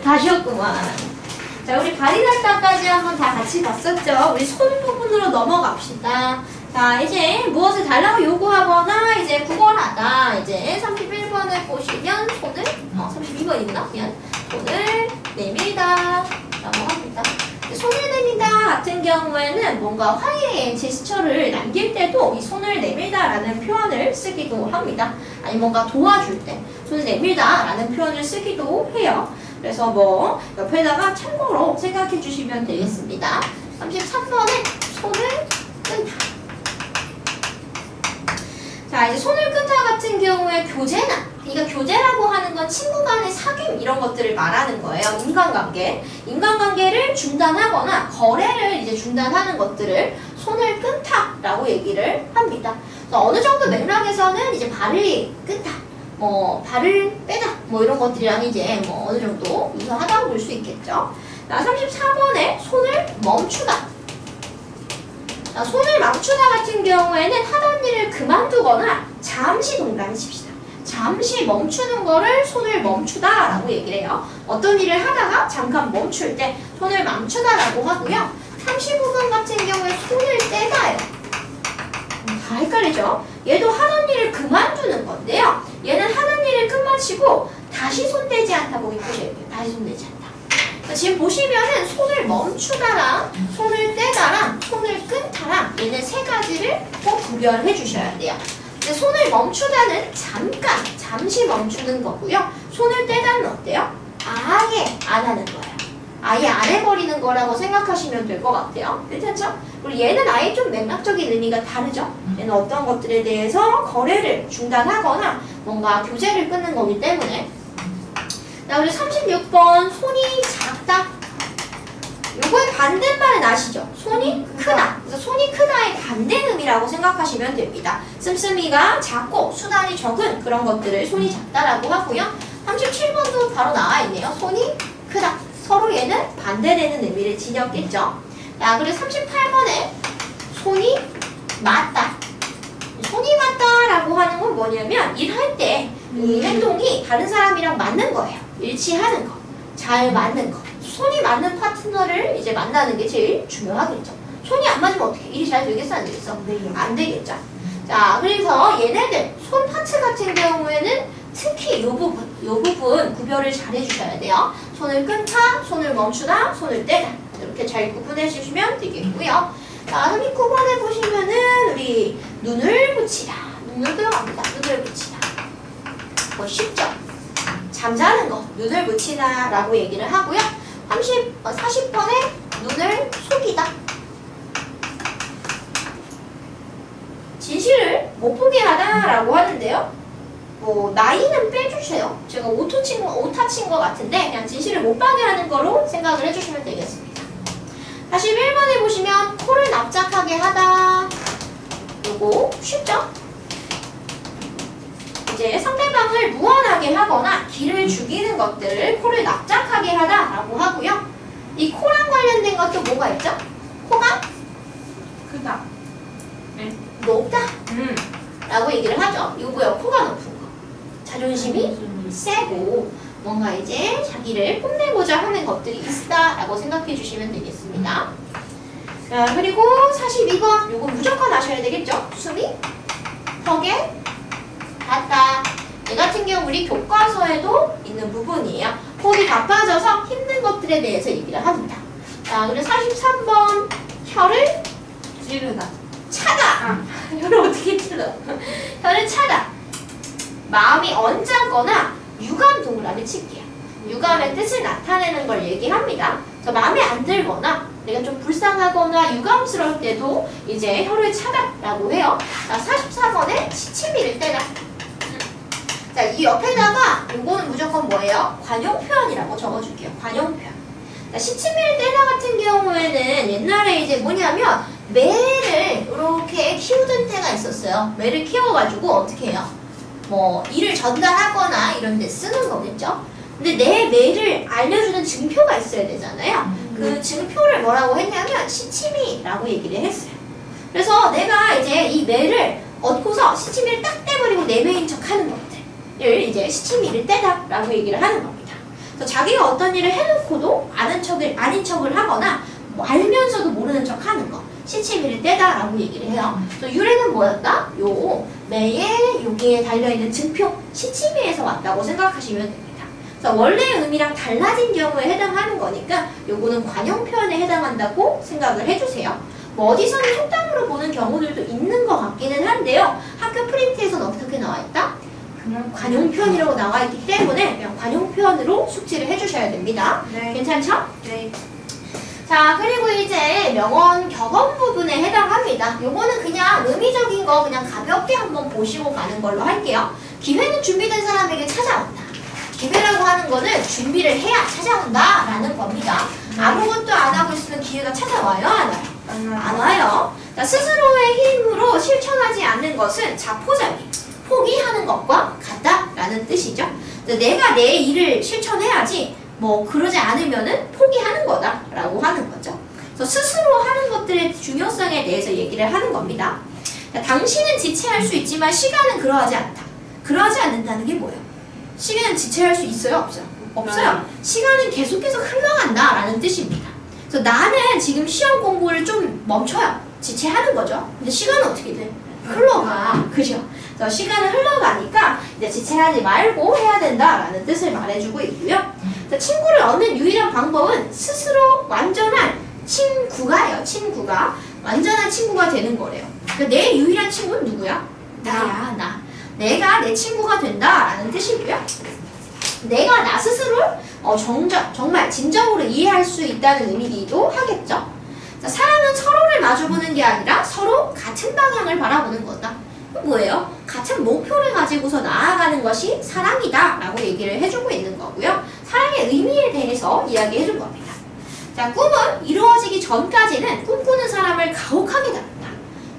다시였구만. 자, 우리 바리날따까지 한번 다 같이 봤었죠? 우리 손 부분으로 넘어갑시다. 자, 이제 무엇을 달라고 요구하거나 이제 구걸하다. 이제 31번을 보시면 손을 32번 있나? 미안. 손을 내밀다 라고 합니다. 손을 내밀다 같은 경우에는 뭔가 화해의 제스처를 남길 때도 이 손을 내밀다 라는 표현을 쓰기도 합니다. 아니 뭔가 도와줄 때 손을 내밀다 라는 표현을 쓰기도 해요. 그래서 뭐 옆에다가 참고로 생각해 주시면 되겠습니다. 33번에 손을 끈다. 자, 이제 손을 끈다 같은 경우에 교제나, 그러니까 교제라고 하는 건 친구 간의 사귐 이런 것들을 말하는 거예요. 인간관계를 중단하거나 거래를 이제 중단하는 것들을 손을 끈다라고 얘기를 합니다. 어느 정도 맥락에서는 이제 발을 끈다, 발을 빼다, 이런 것들이랑 이제 어느 정도 유사하다고 볼 수 있겠죠. 자, 34번에 손을 멈추다. 자, 손을 멈추다 같은 경우에는 하던 일을 그만두거나 잠시 동그라미 칩시다. 잠시 멈추는 거를 손을 멈추다 라고 얘기를 해요. 어떤 일을 하다가 잠깐 멈출 때 손을 멈추다 라고 하고요. 35번 같은 경우에 손을 떼다예요. 다 헷갈리죠? 얘도 하던 일을 그만두는 건데요. 얘는 하던 일을 끝마치고 다시 손 떼지 않다 보기 보셔야 돼요. 다시 손 떼지 않다. 지금 보시면은 손을 멈추다랑 손을 떼다랑 손을 끈다랑 얘는 세 가지를 꼭 구별해 주셔야 돼요. 손을 멈추다는 잠시 멈추는 거고요. 손을 떼다는 어때요? 아예 안 하는 거예요. 아예 안 해버리는 거라고 생각하시면 될 것 같아요. 괜찮죠? 그리고 얘는 아예 좀 맥락적인 의미가 다르죠? 얘는 어떤 것들에 대해서 거래를 중단하거나 뭔가 교제를 끊는 거기 때문에. 자, 우리 36번 손이 작다. 요거의 반대말은 아시죠? 손이 크다. 그래서 손이 크다의 반대음이라고 생각하시면 됩니다. 씀씀이가 작고 수단이 적은 그런 것들을 손이 작다라고 하고요. 37번도 바로 나와 있네요. 손이 크다. 서로 얘는 반대되는 의미를 지녔겠죠. 자, 그리고 38번에 손이 맞다. 손이 맞다라고 하는 건 뭐냐면 일할 때 이 행동이 다른 사람이랑 맞는 거예요. 일치하는 거, 잘 맞는 거. 손이 맞는 파트너를 이제 만나는 게 제일 중요하겠죠. 손이 안 맞으면 어떻게 일이 잘 되겠어, 안 되겠어? 안 되겠죠. 자, 그래서 얘네들 손 파트 같은 경우에는 특히 요 부분 구별을 잘 해주셔야 돼요. 손을 끊다, 손을 멈추다, 손을 떼다. 이렇게 잘 구분해 주시면 되겠고요. 자, 39번에 보시면은 우리 눈을 붙이다. 눈을 들어갑니다. 눈을 붙이다. 뭐 쉽죠? 잠자는 거, 눈을 붙이다 라고 얘기를 하고요. 40번에 눈을 속이다. 진실을 못 보게 하다 라고 하는데요. 나이는 빼주세요. 제가 오타 친 거 같은데 그냥 진실을 못 보게 하는 거로 생각을 해주시면 되겠습니다. 41번에 보시면 코를 납작하게 하다. 요거 쉽죠? 이제 상대방을 무언하게 하거나 기를 죽이는 것들을 코를 납작하게 하다 라고 하고요. 이 코랑 관련된 것도 뭐가 있죠? 코가 크다. 네. 높다 라고 얘기를 하죠. 요거요, 코가 높은 거. 자존심이 세고 뭔가 이제 자기를 뽐내고자 하는 것들이 있다 라고 생각해 주시면 되겠습니다. 자, 그리고 42번 요거 무조건 아셔야 되겠죠? 숨이 턱에 닿다. 얘 같은 경우 우리 교과서에도 있는 부분이에요. 호흡이 가빠져서 힘든 것들에 대해서 얘기를 합니다. 자, 그리고 43번 혀를 찌르다. 차다. 혀를 어떻게 찔러? 혀를 차다. 마음이 언짢거나 유감 동그라미 칠게요. 유감의 뜻을 나타내는 걸 얘기합니다. 마음에 안 들거나 내가 좀 불쌍하거나 유감스러울 때도 이제 혀를 차다라고 해요. 자, 44번에 시치미를 떼다. 자, 이 옆에다가 이거는 무조건 뭐예요? 관용 표현이라고 적어줄게요. 관용 표현. 자, 시치미를 떼다 같은 경우에는 옛날에 이제 뭐냐면 매를 이렇게 키우던 때가 있었어요. 매를 키워가지고 어떻게 해요? 일을 전달하거나 이런 데 쓰는 거겠죠? 근데 내 매를 알려주는 증표가 있어야 되잖아요. 그 증표를 뭐라고 했냐면 시치미라고 얘기를 했어요. 그래서 내가 이제 이 매를 얻고서 시치미를 딱 떼버리고 내 매인 척 하는 것들을 이제 시치미를 떼다 라고 얘기를 하는 겁니다. 그래서 자기가 어떤 일을 해놓고도 아닌 척을 하거나 뭐 알면서도 모르는 척 하는 거. 시치미를 떼다라고 얘기를 해요. 그래서 유래는 뭐였다? 요 매에 여기에 달려있는 증표 시치미에서 왔다고 생각하시면 됩니다. 그래서 원래 의미랑 달라진 경우에 해당하는 거니까 요거는 관용 표현에 해당한다고 생각을 해주세요. 뭐 어디서는 속담으로 보는 경우들도 있는 것 같기는 한데요. 학교 프린트에서는 어떻게 나와있다? 관용 표현이라고 나와있기 때문에 그냥 관용 표현으로 숙지를 해주셔야 됩니다. 네. 괜찮죠? 네. 자, 그리고 이제 명언 격언 부분에 해당합니다. 요거는 그냥 의미적인 거 그냥 가볍게 한번 보시고 가는 걸로 할게요. 기회는 준비된 사람에게 찾아온다. 기회라고 하는 거는 준비를 해야 찾아온다 라는 겁니다. 아무것도 안 하고 있으면 기회가 찾아와요? 안 와요? 안 와요. 자, 스스로의 힘으로 실천하지 않는 것은 자포자기, 포기하는 것과 같다라는 뜻이죠. 내가 내 일을 실천해야지 뭐 그러지 않으면은 포기하는 거다라고 하는 거죠. 그래서 스스로 하는 것들의 중요성에 대해서 얘기를 하는 겁니다. 자, 당신은 지체할 수 있지만 시간은 그러하지 않다. 그러하지 않는다는 게 뭐예요? 시간은 지체할 수 있어요? 없어요? 없어요. 시간은 계속해서 흘러간다라는 뜻입니다. 그래서 나는 지금 시험 공부를 좀 멈춰요. 지체하는 거죠. 근데 시간은 어떻게 돼? 흘러가. 그죠? 그래서 시간은 흘러가니까 이제 지체하지 말고 해야 된다라는 뜻을 말해주고 있고요. 자, 친구를 얻는 유일한 방법은 스스로 완전한 친구가예요. 친구가 완전한 친구가 되는 거래요. 그러니까 내 유일한 친구는 누구야? 나야. 나. 내가 내 친구가 된다라는 뜻이고요. 내가 나 스스로를 정말 진정으로 이해할 수 있다는 의미이기도 하겠죠. 자, 사랑은 서로를 마주보는 게 아니라 서로 같은 방향을 바라보는 거다. 뭐예요? 같은 목표를 가지고서 나아가는 것이 사랑이다 라고 얘기를 해주고 있는 거고요. 사랑의 의미에 대해서 이야기해준 겁니다. 자, 꿈은 이루어지기 전까지는 꿈꾸는 사람을 가혹하게 다룬다.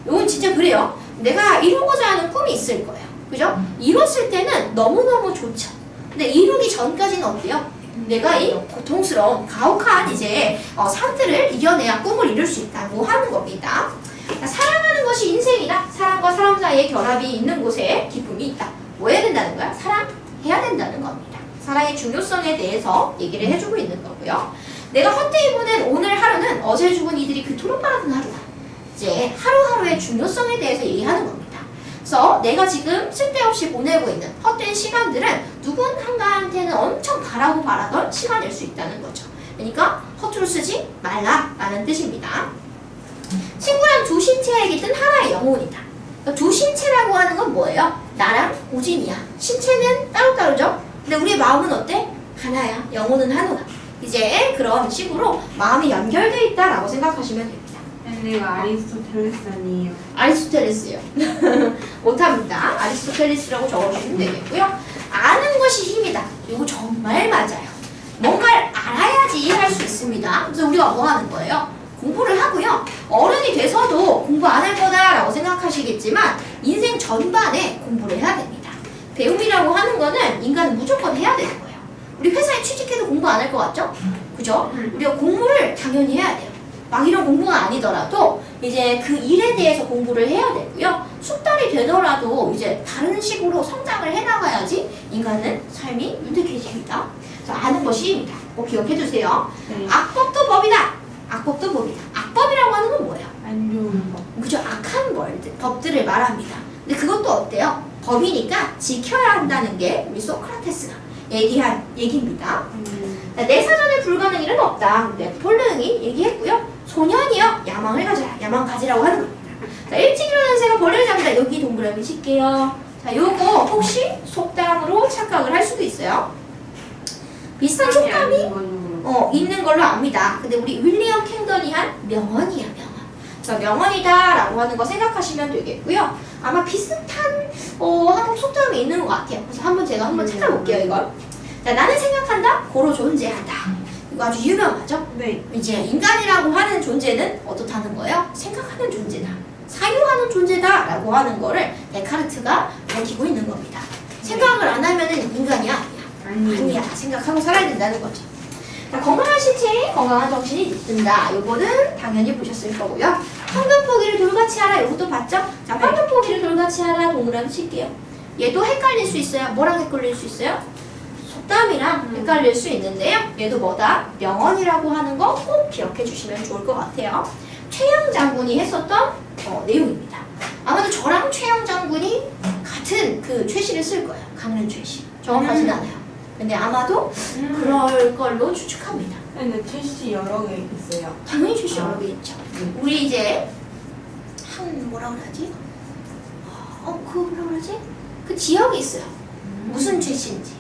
이건 진짜 그래요. 내가 이루고자 하는 꿈이 있을 거예요. 그죠? 이뤘을 때는 너무너무 좋죠. 근데 이루기 전까지는 어때요? 내가 이 고통스러운 가혹한 이제 삶들을 이겨내야 꿈을 이룰 수 있다고 하는 겁니다. 사랑하는 것이 인생이다. 사람과 사람 사이의 결합이 있는 곳에 기쁨이 있다. 뭐 해야 된다는 거야? 사랑해야 된다는 겁니다. 사랑의 중요성에 대해서 얘기를 해주고 있는 거고요. 내가 헛되이 보낸 오늘 하루는 어제 죽은 이들이 그토록 바라는 하루다. 이제 하루하루의 중요성에 대해서 얘기하는 겁니다. 그래서 내가 지금 쓸데없이 보내고 있는 헛된 시간들은 누군가한테는 엄청 바라던 시간일 수 있다는 거죠. 그러니까 허투루 쓰지 말라라는 뜻입니다. 친구란 두 신체에 깃든 하나의 영혼이다. 두 신체라고 하는 건 뭐예요? 나랑 우진이야. 신체는 따로따로죠? 근데 우리의 마음은 어때? 하나야. 영혼은 하나다. 이제 그런 식으로 마음이 연결되어 있다라고 생각하시면 됩니다. 내가 아리스토텔레스 아니에요. 아리스토텔레스요. 못합니다. 아리스토텔레스라고 적어주시면 되겠고요. 아는 것이 힘이다. 이거 정말 맞아요. 뭔가를 알아야지 할 수 있습니다. 그래서 우리가 뭐 하는 거예요? 공부를 하고요. 어른이 돼서도 공부 안 할 거다라고 생각하시겠지만 인생 전반에 공부를 해야 됩니다. 배움이라고 하는 거는 인간은 무조건 해야 되는 거예요. 우리 회사에 취직해도 공부 안 할 것 같죠? 그죠? 우리가 공부를 당연히 해야 돼요. 막 이런 공부가 아니더라도 이제 그 일에 대해서 공부를 해야 되고요. 숙달이 되더라도 이제 다른 식으로 성장을 해나가야지 인간은 삶이 윤택해집니다. 그래서 아는 것이 힘이다. 꼭 기억해 주세요. 네. 악법도 법이다. 악법도 법이다. 악법이라고 하는 건 뭐예요? 안 좋은 거. 그죠? 악한 법들을 말합니다. 근데 그것도 어때요? 법이니까 지켜야 한다는 게 우리 소크라테스가 얘기한 얘기입니다. 내 사전에 불가능 일은 없다. 네폴레옹이 얘기했고요. 소년이여 야망을 가져라. 야망 가지라고 하는 겁니다. 자, 일찍 일어나는 새가 벌레를 잡는다. 여기 동그라미 칠게요. 자, 요거 혹시 속담으로 착각을 할 수도 있어요. 비슷한 속담이 있는 걸로 압니다. 근데 우리 윌리엄 캥던이 한 명언이야, 명언. 자, 명언이다라고 하는 거 생각하시면 되겠고요. 아마 비슷한 한국 속담이 있는 것 같아요. 그래서 제가 한번 찾아볼게요, 이걸. 자, 나는 생각한다, 고로 존재한다. 이거 아주 유명하죠? 네. 이제 인간이라고 하는 존재는 어떻다는 거예요? 생각하는 존재다. 사유하는 존재다라고 하는 거를 데카르트가 밝히고 있는 겁니다. 생각을 안 하면은 인간이야? 아니야. 생각하고 살아야 된다는 거죠. 자, 건강한 신체에 건강한 정신이 깃든다. 요거는 당연히 보셨을 거고요. 황금 포기를 돌같이 하라. 요것도 봤죠? 자, 황금 포기를 돌같이 하라. 동그라미 칠게요. 얘도 헷갈릴 수 있어요. 뭐랑 헷갈릴 수 있어요? 속담이랑 헷갈릴 수 있는데요. 얘도 뭐다? 명언이라고 하는 거 꼭 기억해 주시면 좋을 것 같아요. 최양 장군이 했었던 내용입니다. 아마도 저랑 최양 장군이 같은 그 최씨를 쓸 거예요. 강릉 최씨. 정확하진 않아요. 근데 아마도 그럴 걸로 추측합니다. 근데 최씨 여러 개 있어요. 당연히 최씨 여러 개 있죠. 우리 이제 뭐라 그러지? 그 뭐라 그러지? 그 지역이 있어요. 무슨 최씨인지.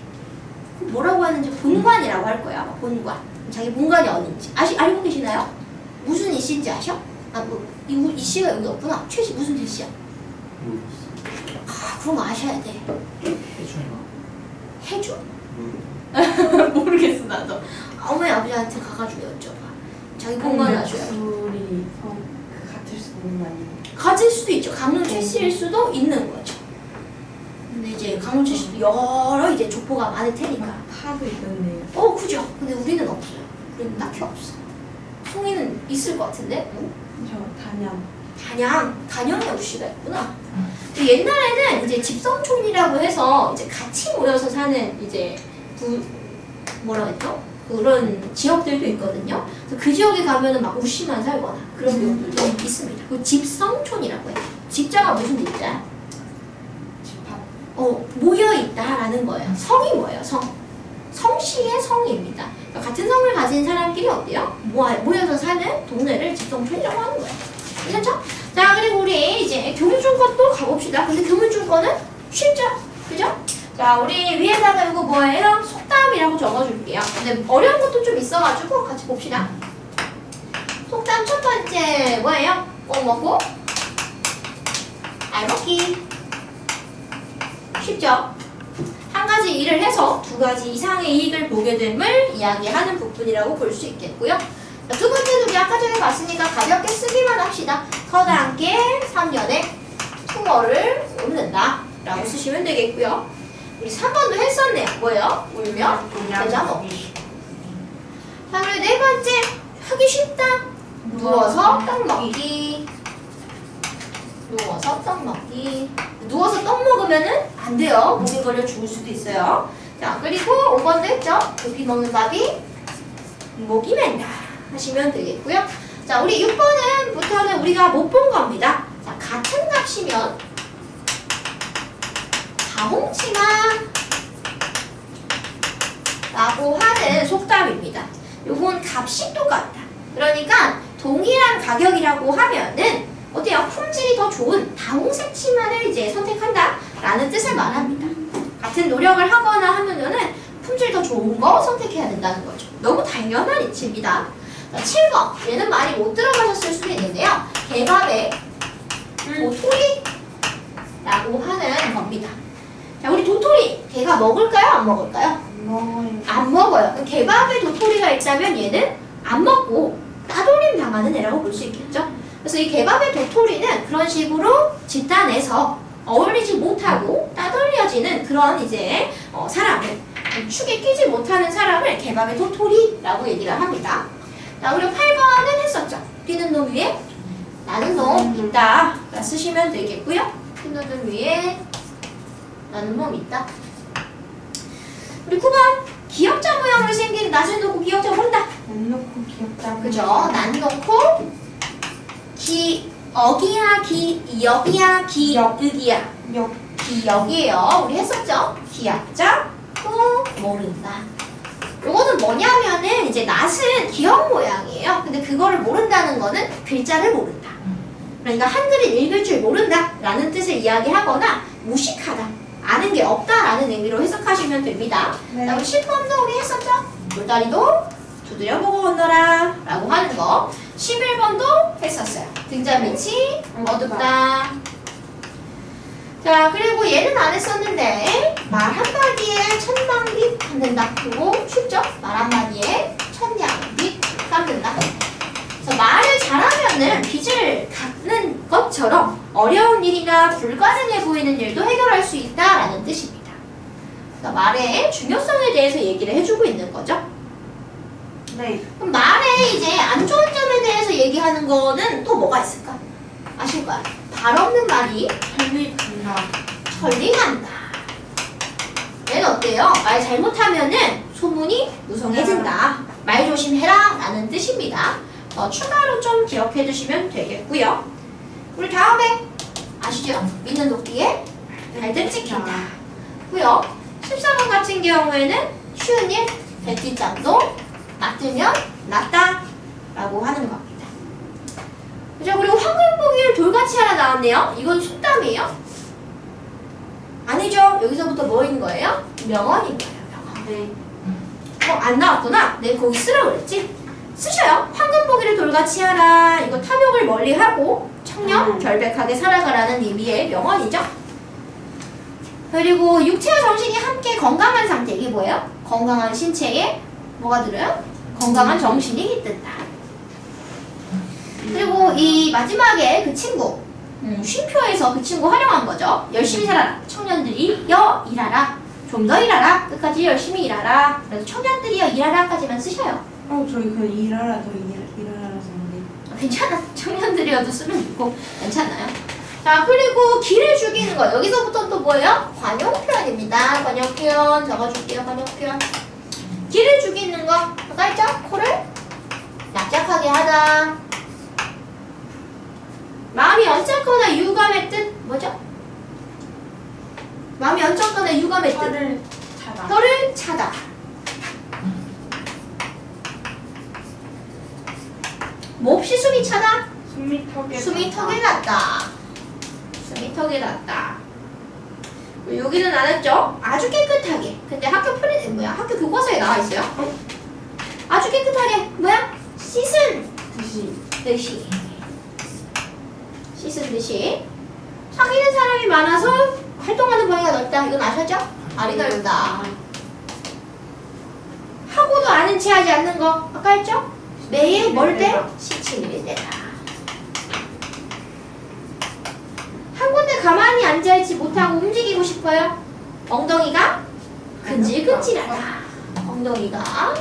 뭐라고 하는지 본관이라고 할 거야. 아마 본관. 자기 본관이 어딘지 알고 계시나요? 무슨 이씨인지 아셔? 이 씨가 여기 없구나. 최씨 무슨 최씨야? 그럼 아셔야 돼. 해줘? 모르겠어 나도. 어머니 아버지한테 가가지고 여쭤봐. 자기 본관 아셔야 돼. 둘이 같을 수 있는 거 아니에요? 가질 수도 있죠. 강릉 최씨일 수도 있는 거죠. 근데 이제 강릉 최씨도 여러 이제 족보가 많을 테니까. 파도 있던데요. 그죠. 근데 우리는 없어요. 우리는 딱히 없어. 송이는 있을 것 같은데? 저 단양에 우씨가 있구나. 옛날에는 이제 집성촌이라고 해서 이제 같이 모여서 사는 이제 뭐라고 했죠? 그런 지역들도 있거든요. 그래서 그 지역에 가면은 막 우씨만 살거나 그런 경우들도 있습니다. 그 집성촌이라고 해요. 집자가 무슨 집자야? 집합. 모여 있다라는 거예요. 성이 뭐예요? 성씨의 성입니다. 그러니까 같은 성을 가진 사람끼리 어때요? 모여서 사는 동네를 집성촌이라고 하는 거예요. 괜찮죠? 자, 그리고 우리 이제 교문중권도 가봅시다. 근데 교문중권은 쉽죠? 그죠? 자, 우리 위에다가 이거 뭐예요? 속담이라고 적어줄게요. 근데 어려운 것도 좀 있어가지고 같이 봅시다. 속담 첫 번째 뭐예요? 꼭 먹고 알먹기. 쉽죠? 한 가지 일을 해서 두 가지 이상의 이익을 보게 됨을 이야기하는 부분이라고 볼 수 있겠고요. 자, 두 번째도 우리 아까 전에 봤으니까 가볍게 쓰기만 합시다. 서당계 3년에 투어를 옮는다 라고 쓰시면 되겠고요. 우리 3번도 했었네요. 뭐예요? 울며 겨자 먹기. 자, 그리고 네 번째 하기 쉽다. 누워서 떡 먹기. 누워서 떡 먹기. 누워서 떡 먹으면은 안 돼요. 목에 걸려 죽을 수도 있어요. 자, 그리고 5번도 했죠. 급히 먹는 밥이 목이 맨다 하시면 되겠고요. 자, 우리 6번부터는 우리가 못 본 겁니다. 자, 같은 값이면 다홍치마 라고 하는 속담입니다. 요건 값이 똑같다. 그러니까 동일한 가격이라고 하면은 어때요? 품질이 더 좋은 다홍색 치마를 이제 선택한다 라는 뜻을 말합니다. 같은 노력을 하거나 하면은 품질 더 좋은 거 선택해야 된다는 거죠. 너무 당연한 이치입니다. 자, 7번. 얘는 많이 못 들어가셨을 수도 있는데요. 개밥에 도토리 라고 하는 겁니다. 자, 우리 도토리 개가 먹을까요? 안 먹을까요? 안 먹어요. 안 먹어요. 그럼 개밥에 도토리가 있다면 얘는 안 먹고 따돌림 당하는 애라고 볼 수 있겠죠? 그래서 이 개밥의 도토리는 그런 식으로 집단에서 어울리지 못하고 따돌려지는 그런 이제 사람을 축에 끼지 못하는 사람을 개밥의 도토리라고 얘기를 합니다. 자, 그리고 8번은 했었죠. 뛰는 놈 위에 나는 놈 있다 라 쓰시면 되겠고요. 뛰는 놈 위에 나는 놈 있다. 우리 9번 기역자 모양으로 생긴 낫을 놓고 기역자 모른다. 안 놓고 귀엽다. 그죠? 난 놓고 어기야 여기야 기역이야 기역이에요. 우리 했었죠? 기역자 또 모른다. 요거는 뭐냐면은 이제 낫은 기역 모양이에요. 근데 그거를 모른다는 거는 글자를 모른다. 그러니까 한글을 읽을 줄 모른다 라는 뜻을 이야기하거나 무식하다, 아는 게 없다라는 의미로 해석하시면 됩니다. 네. 자, 우리 10번도 우리 했었죠? 돌다리도 두드려보고 건너라 라고 하는 거. 11번도 했었어요. 등잔 밑이 어둡다. 자, 그리고 얘는 안 했었는데 말 한마디에 천냥빚 갚는다. 그리고 쉽죠? 말 한마디에 천냥빚 갚는다. 그래서 말을 잘하면은 빚을 갚는 것처럼 어려운 일이나 불가능해 보이는 일도 해결할 수 있다라는 뜻입니다. 그래서 말의 중요성에 대해서 얘기를 해주고 있는 거죠. 네. 그럼 말에 이제 안 좋은 점에 대해서 얘기하는 거는 또 뭐가 있을까? 아실 거야. 발 없는 말이 설립한다. 천리한다 얘는 어때요? 말 잘못하면은 소문이 무성해진다. 말 조심해라 라는 뜻입니다. 추가로 좀 기억해 두시면 되겠고요. 우리 다음에 아시죠? 믿는 도끼에 발등 찍힌다. 고요. 14번 같은 경우에는 쉬운 일, 백지장도 맡으면 낫다 라고 하는 겁니다. 자, 그리고 황금보기를 돌같이 하나 나왔네요. 이건 속담이에요? 아니죠. 여기서부터 뭐인 거예요? 명언인 거예요. 명언. 네. 안 나왔구나. 네, 거기 쓰라고 그랬지? 쓰셔요. 황금보기를 돌같이 하라. 이거 탐욕을 멀리하고 청렴 결백하게 살아가라는 의미의 명언이죠. 그리고 육체와 정신이 함께 건강한 상태. 이게 뭐예요? 건강한 신체에 뭐가 들어요? 건강한 정신이 깃든다. 그리고 이 마지막에 그 친구 쉼표에서 그 친구 활용한 거죠. 열심히 살아라. 청년들이 일하라. 좀 더 일하라. 끝까지 열심히 일하라. 그래서 청년들이 일하라까지만 쓰셔요. 저희 그 일하라 더 일하라 썼는데. 괜찮아. 청년들이어도 쓰면 좋고 괜찮아요. 자, 그리고 기를 죽이는 거. 여기서부터 또 뭐예요? 관용 표현입니다. 관용 표현 적어줄게요. 관용 표현. 기를 죽이는 거. 아까 했죠? 코를 납작하게 하다. 마음이 언짢거나 유감의 뜻 뭐죠? 마음이 언짢거나 유감의 뜻. 혀를 차다. 혀를 차다. 몹시 숨이 차다. 숨이 턱에 숨이 턱에 났다. 숨이 턱에 났다. 여기는 안 했죠? 아주 깨끗하게. 근데 학교 학교 교과서에 나와 있어요. 아주 깨끗하게. 뭐야? 씻은 듯이. 씻은 듯이. 사귀는 사람이 많아서 활동하는 범위가 넓다. 이건 아셨죠? 알이 넓다. 하고도 아는 체 하지 않는 거. 아까 했죠? 매일 뭘 때? 시치미를 내라. 한 군데 가만히 앉아있지 못하고 움직이고 싶어요. 엉덩이가 근질근질하다. 엉덩이가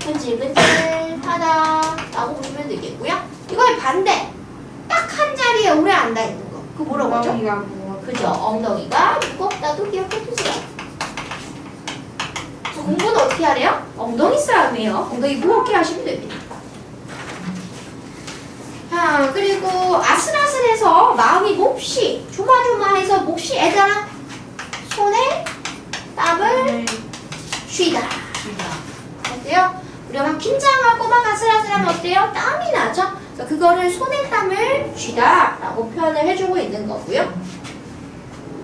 근질근질하다 라고 보시면 되겠고요. 이거의 반대. 딱 한 자리에 오래 앉아있는 거. 그거 뭐라고 하죠? 엉덩이가 무겁다. 그죠? 엉덩이가 무겁다도 기억해주세요. 공부는 어떻게 하래요? 엉덩이 싸움이에요. 엉덩이 무겁게 하시면 됩니다. 자, 그리고 아슬아슬해서 마음이 몹시 조마조마해서 몹시 애달아. 손에 땀을 쉬다. 어때요? 우리가 막 긴장하고 막 아슬아슬하면 어때요? 땀이 나죠? 그래서 그거를 손에 땀을 쉬다 라고 표현을 해주고 있는 거고요.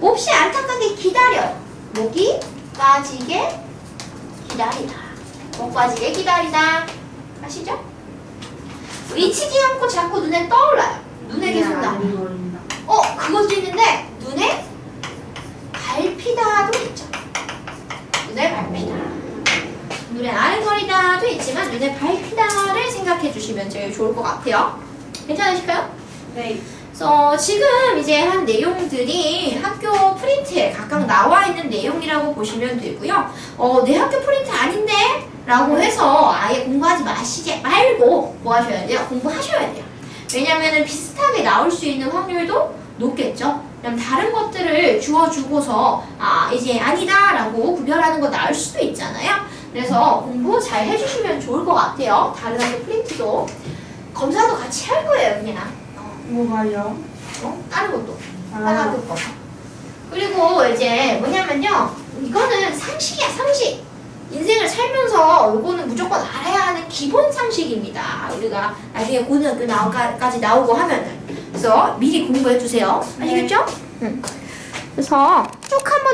몹시 안타깝게 기다려요. 목이 빠지게 기다리다. 목 빠지게 기다리다. 아시죠? 잊히지 않고 자꾸 눈에 떠올라요. 눈에 계속 나와요. 그것도 있는데 눈에 밟히다도 있죠. 눈에 밟히다. 눈에 아른거리다도 있지만 눈에 밟히다를 생각해 주시면 제일 좋을 것 같아요. 괜찮으실까요? 네. 그래서 지금 이제 한 내용들이 학교 프린트에 각각 나와 있는 내용이라고 보시면 되고요. 내 학교 프린트 아닌데? 라고 해서 아예 공부하지 마시지 말고 뭐 하셔야 돼요? 공부하셔야 돼요. 왜냐면은 비슷하게 나올 수 있는 확률도 높겠죠? 그럼 다른 것들을 주어주고서 이제 아니다 라고 구별하는 거 나올 수도 있잖아요. 그래서 공부 잘 해주시면 좋을 것 같아요. 다른 학교 프린트도 검사도 같이 할 거예요, 그냥. 뭐가요? 다른 것도. 다른 학교 거. 그리고 이제 뭐냐면요. 이거는 상식이야, 상식. 인생을 살면서 이거는 무조건 알아야 하는 기본 상식입니다. 우리가 나중에 고등학교까지 나오고 하면은. 그래서 미리 공부해 주세요. 아시겠죠? 그래서 쭉 한번